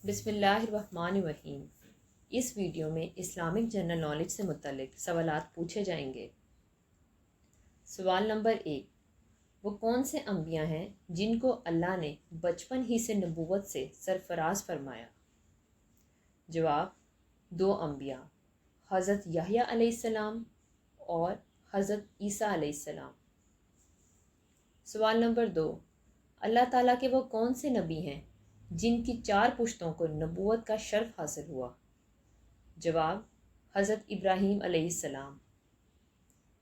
بسم اللہ الرحمن الرحیم۔ اس ویڈیو میں اسلامک جنرل نالج سے متعلق سوالات پوچھے جائیں گے۔ سوال نمبر 1، وہ کون سے انبیاء ہیں جن کو اللہ نے بچپن ہی سے نبوت سے سرفراز فرمایا؟ جواب، 2 انبیاء، حضرت یحییٰ علیہ السلام اور حضرت عیسیٰ علیہ السلام۔ سوال نمبر 2، اللہ تعالیٰ کے وہ کون سے نبی ہیں جن کی 4 پشتوں کو نبوت کا شرف حاصل ہوا؟ جواب، حضرت ابراہیم علیہ السلام۔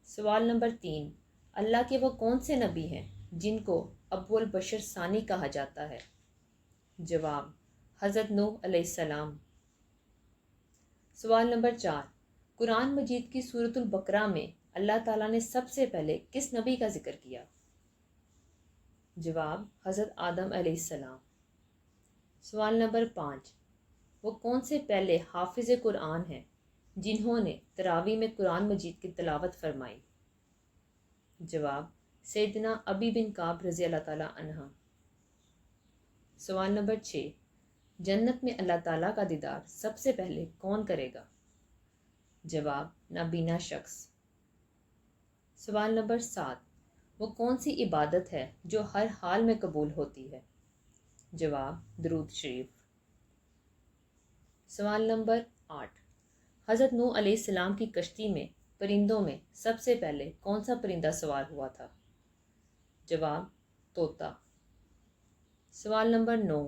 سوال نمبر 3، اللہ کے وہ کون سے نبی ہیں جن کو ابو البشر ثانی کہا جاتا ہے؟ جواب، حضرت نوح علیہ السلام۔ سوال نمبر 4، قرآن مجید کی سورۃ البقرہ میں اللہ تعالیٰ نے سب سے پہلے کس نبی کا ذکر کیا؟ جواب، حضرت آدم علیہ السلام۔ سوال نمبر 5، وہ کون سے پہلے حافظ قرآن ہیں جنہوں نے تراویح میں قرآن مجید کی تلاوت فرمائی؟ جواب، سیدنا ابی بن کعب رضی اللہ تعالیٰ عنہ۔ سوال نمبر 6، جنت میں اللہ تعالیٰ کا دیدار سب سے پہلے کون کرے گا؟ جواب، نابینا شخص۔ سوال نمبر 7، وہ کون سی عبادت ہے جو ہر حال میں قبول ہوتی ہے؟ جواب، درود شریف۔ سوال نمبر 8، حضرت نوح علیہ السلام کی کشتی میں پرندوں میں سب سے پہلے کون سا پرندہ سوار ہوا تھا؟ جواب، طوطا۔ سوال نمبر 9،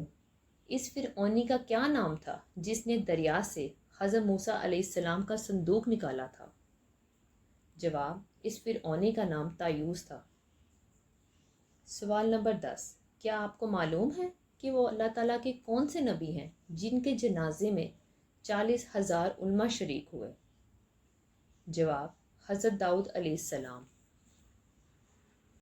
اس فرعونی کا کیا نام تھا جس نے دریا سے حضرت موسیٰ علیہ السلام کا صندوق نکالا تھا؟ جواب، اس فرعونی کا نام طایوس تھا۔ سوال نمبر 10، کیا آپ کو معلوم ہے کہ وہ اللہ تعالیٰ کے کون سے نبی ہیں جن کے جنازے میں 40,000 علماء شریک ہوئے؟ جواب، حضرت داؤد علیہ السلام۔